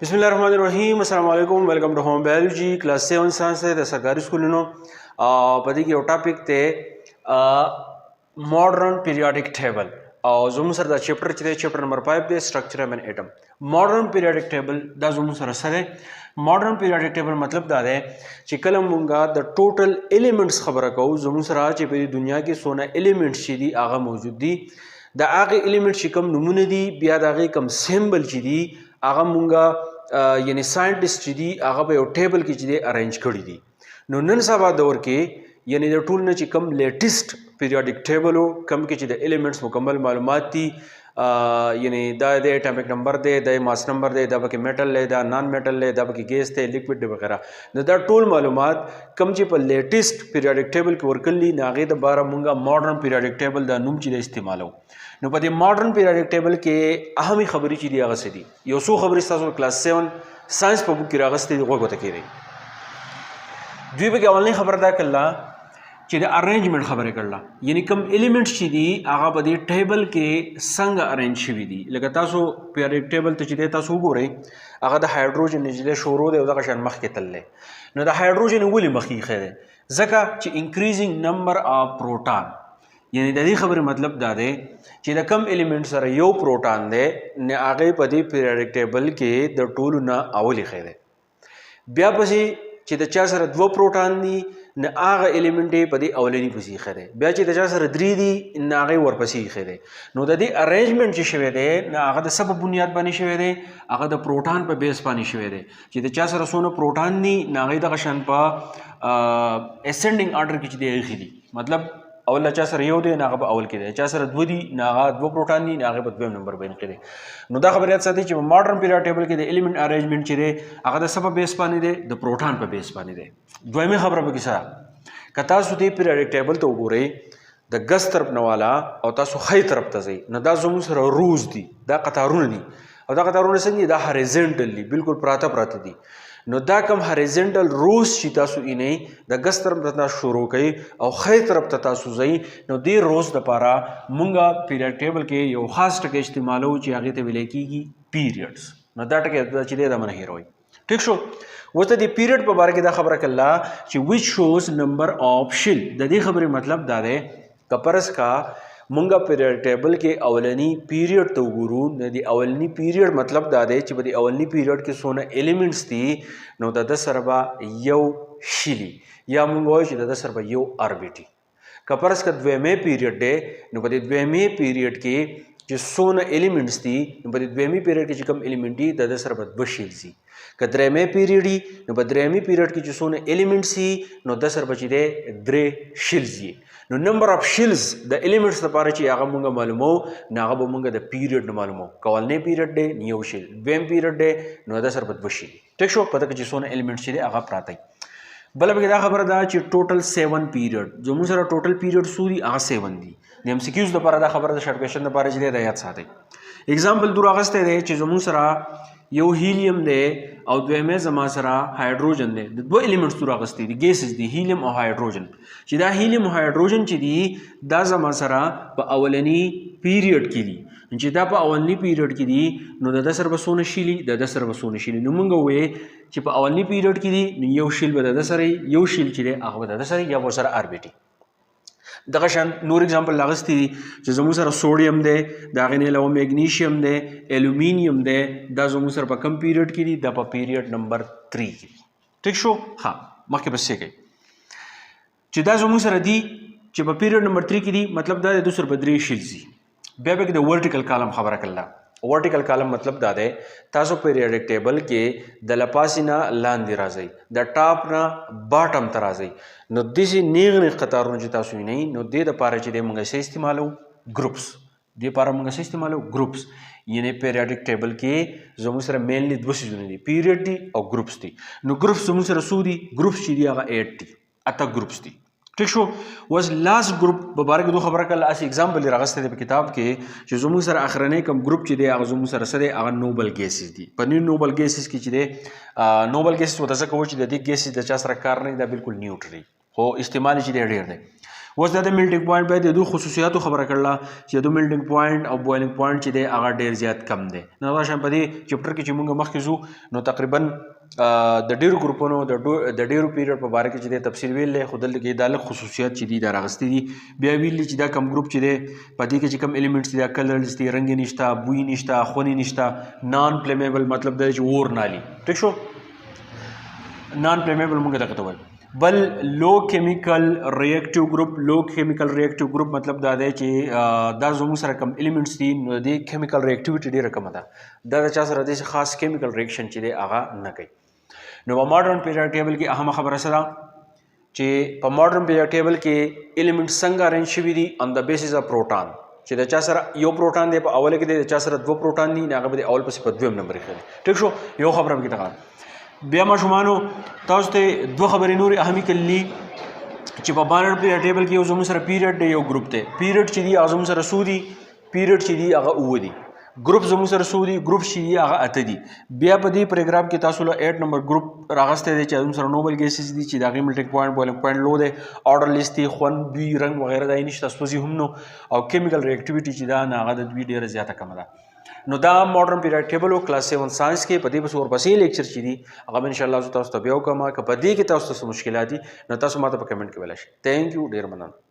بسم الله الرحمن الرحیم. السلام علیکم. ویلکم ټو ہوم بایولوجي کلاس 7 ساينس د سرکاري سکولونو په دې کې یو ټاپک ته ماډرن پیریاډک ټیبل او زموږ سره دا چپټر چې دی چپټر نمبر 5 دی سټرکچر اف ان اټم. ماډرن پیریاډک ټیبل دا زموږ سره سره ماډرن پیریاډک ټیبل مطلب دا دی چې کله مونږه د ټوټل ایلیمنټس خبره کوو زموږ سره چې په دنیا کې سونه ایلیمنټس چې دي هغه موجود دي د هغه ایلیمنټ چې کوم نمونه دي بیا د هغه کوم سیمبل چې دي هغه مونږه یعنی ساينټیسټ چې دي هغه په یو ټیبل کې چې دي ارینج کړی دي. نو نن سبا دور کې یعنی د ټول نه چې کم لیټیسټ پیریاډک ټیبل او کم کې چې د ایلیمنټس مکمل معلومات دي یعنی دا د اټامک نمبر دی د ماس نمبر دی دا پکې میټل دی دا نان میټل دی دا پکې ګیس دی لیکوډ دی وغیرہ نو دا ټول معلومات کم چې په لیټیسټ پیریاډک ټیبل کې ورکلي ناغې د باره مونږه ماډرن پیریاډک ټیبل دا نوم چې استعمالو. نو په دې ماډرن پیریاډک ټیبل کې اهمي خبرې چې دی هغه څه دي یو څو خبرې تاسو کلاس 7 ساينس په بوک کې راغستې دي غوږ ته کېږي. دوی به اولنۍ خبر دا کړله چې د ارینجمنت خبرې کړله یعنی کوم ایلیمنټس چې دي هغه په دې ټیبل کې څنګه ارینج شوي دي. لکه تاسو پیریاډک ټیبل ته چې دی تاسو وګورئ هغه د هایدروجن نجلې شورو دی او دغه شان مخکې تللی. نو د هایدروجن ولې مخکې ایښی دی ځکه چې انکریزینګ نمبر اف پروټان یعنی د دې خبرې مطلب دا دی چې د کم ایلیمنټ سره یو پروټان دی نه هغه په دې پیریاډک ټیبل کې د ټولو نه اول ایښی دی. بیا پسې چې د چا سره دوه پروټان دي نه هغه ایلیمنټ یې په دې اولني پسې ایښی دی. بیا چې د چا سره درې دي نه هغه ورپسې ایښی دی. نو د دې ارینجمنټ چې شوی دی نه هغه د څه په بنیاد باندې شوی دی هغه د پروټان په بیس باندې شوی دی چې د چا سره څونه پروټان دي نه هغه دغه شان په اسینډینګ آرډر کې چې دی ایښي دي. مطلب اول چا سره یو دی نه هغه په اول کې دی چا سره دوه دي نه هغه دوه پروټان دي نه هغه په دویم نمبر باندې کې دی. نو دا خبره یاد ساتئ چې ماډرن پیریاډ ټیبل کې د ایلیمنٹ ارینجمنټ چې دی هغه د څه په بیس باندې دی د پروټان په بیس باندې دی. دویمه خبره به کیسه که تاسو دې پیریاډک ټیبل ته وګورئ د ګس طرف نه والا او تاسو خی طرف ته ځئ نو دا زموږ سره روز دي دا قطارونه دي او دا قطارونه څنګه دي دا هاریزنټل دي بالکل پراته دي. نو دا کم هاریزنټل روز چې تاسو یې د ګس طرف ته شروع کوي او خی طرف ته تاسو ځئ نو دې روز دپاره مونږه پیریاډ ټیبل کې یو خاص ټکی استعمالو چې هغې ته ویلی کېږي پیریډس. نو دا ټکی چې دی دا مه هېروئ. ټیک شو. اوس د دې پیریډ په باره کې دا خبره کړله چې وچ شوز نمبر آف شل. د دې خبرې مطلب دا دی که فرض کا مونږه پیریاډ ټیبل کې اولنی پیریډ ته وګورو نو د اولنی پیریډ مطلب دا دی چې په دې اولنی پیریډ کې څونه ایلیمنټس دي نو د سره به یو شلي یا مونږ وایو چې د سره به یو اربیټي. که فرض کا دویمه پیریډ دی نو په دې دویمه پیریډ کې چې څونه ایلیمنټس دي نو په دې دویمه پیریډ کې چې کوم ایلیمنټ دي د سره به دوه شل دي. که درېمه پیریډ وي نو په درېمه پیریډ کې چې څونه ایلیمنټس دي نو د سره به چې دی درې شلز دي. نو نمبر اف شلز د ایلیمنټس لپاره چې هغه مونږ معلومو نو هغه به مونږ د پیریډ نه معلومو. که اولنی پیریډ دی نو یو شل دویم پیریډ دی نو د سره به دوه شل. ټیک شو. پته کې چې څونه ایلیمنټس چې دی هغه پراته وي. بله پکې دا خبره ده چې ټوټل 7 پیریډ زموږ سره ټوټل پیریډ څو دي هغه 7 دي. د ایم سی کیوز لپاره دا خبره د شارټ کوېشن لپاره چې دی دا یاد ساتئ. اگزامپل دور اخیستی دی چې زموږ سره یو هیلیم دی او دویمه زما سره هایدروجن دی د دوه ایلیمنټس دور اخیستی دي ګیسز دي هیلیم او هایدروجن چې دا هیلیم او هایدروجن چې دي دا زما سره په اولنی پیریډ کې دي چې دا په اولنی پیریډ کې دي نو د سره به څونه شلي د سره به څونه شلي. نو موږ ووایو چې په اولنی پیریډ کې دي نو یو شل به د سره یو شل چې دی هغه به د سره یا به سره اربیټي. دغه شان نور اگزامپل راغستی دي چې زموږ سره سوډیم دی د هغې نه علاوه میګنیشیم دی الومینیم دی دا زموږ سره په کم پیریډ کې دي دا په پیریډ نمبر 3 کې دي. ټیک شو. ها مخکې بس څه کوي چې دا زموږ سره دي چې په پیریډ نمبر 3 کې دي مطلب دا د دوه سره به درې شلز دي. بیا به د ورټیکل کالم خبره کړله. ورټیکل کالم مطلب دا دی تاسو پیریاډک ټیبل کې د لپاسې نه لاندې راځئ د ټاپ نه باټم ته راځئ نو داسې نیغ نیغ قطارونه چې تاسو وینئ نو دې دپاره چې دی مونږ څه استعمالو ګروپس. دې لپاره مونږ څه استعمالو ګروپس. یعنی پیریاډک ټیبل کې زموږ سره مینلی دوه څیزونه دي پیریډ دي او ګروپس دي. نو ګروپس زموږ سره څو دي ګروپس چې دي هغه 8 دي اته ګروپس دي. ٹھیک شو. واز لاست ګروپ په باره کې دو خبره کړله اسې اگزامپل یې راغستی دی په کتاب کې چې زموږ سره اخرنی کم ګروپ چې دی هغه زموږ سره څه دی هغه نوبل ګیسز دي. په نیو نوبل ګیسز کې چې دی نوبل ګیسز ورته ځکه وایي چې د دې ګیسز د چا سره کار نه دی دا بالکل نیوټر دی خو استعمال چې دی ډېر دی. اوس دا د میلټینګ پوینټ به د دوه خصوصیاتو خبره کړله چې د میلټینګ پوینټ او بویلینګ پوینټ چې دی هغه ډیر زیات کم دی. نو دا شان په دې چپټر کې چې موږ مخکې ځو نو تقریبا د ډیرو ګروپونو د ډیرو پیریډ په باره کې چې د تفصیل ویل خو دلته کې دا لږ خصوصیات چې دي دا راغستې دي. بیا ویل چې دا کم ګروپ چې دی په دې کې چې کم ایلیمنټس دي دا کلرز دي رنګ نشته بوی نشته خونې نشته نان فلیمیبل مطلب دا چې اور نالي ټیک شو نان فلیمیبل موږ دغه ته وایو. بل لو کیمیکل ریئیکټیو ګروپ لو کیمیکل ریئیکټیو ګروپ مطلب دا دی چې دا زموږ سره کم ایلیمنټس دي نو د کیمیکل ریئیکټیویټي ډیره کمه ده دا د چا سره د خاص کیمیکل ریئیکشن چې دی هغه نه کوي. نو په ماډرن پیریډ ټیبل کې اهمه خبره څه ده چې په ماډرن پیریډ ټیبل کې ایلیمنټ څنګه ارینج شوي دي آن د بیسس اف پروټان چې د چا سره یو پروټان دی په اوله کې دی د چا سره دوه پروټان دي هغه به د اول پسې په دویم نمبر کې ټیک شو. یو خبره به کې بیا ماشومانو تاسو ته دوه خبرې نورې اهمي کړلي چې په ماډرن پیریډ ټیبل کې یو زموږ سره پیریډ دی یو ګروپ دی. پیریډ چې دی هغه زموږ سره څو دي پیریډ چې دی هغه اووه دي ګروپ زموږ سره څو دي ګروپ چې دی هغه اته دي. بیا په دې پروګرام کې تاسو له 8 نمبر ګروپ راغستی دی چې زموږ سره نوبل ګیسز دي چې د هغې میلټینګ پوینټ بویلینګ پوینټ لو دی آرډر لیست دی خوند بوی رنګ وغیره دا یې نشته سوزي هم نو او کیمیکل ریئیکټیویټي چې دا نه هغه د دوی ډېره زیاته کمه ده. نو دا ماډرن پیریډ ټیبل او کلاس 7 ساينس کې په دې پس ورپسې لیکچر چې دي هغه ان شاء الله تاسو ته بیا وکړم که په دې کې تاسو ته مشکلات دي نو تاسو ماته په کمنټ کې ویلی شئ. تھینک یو ډېر مننه.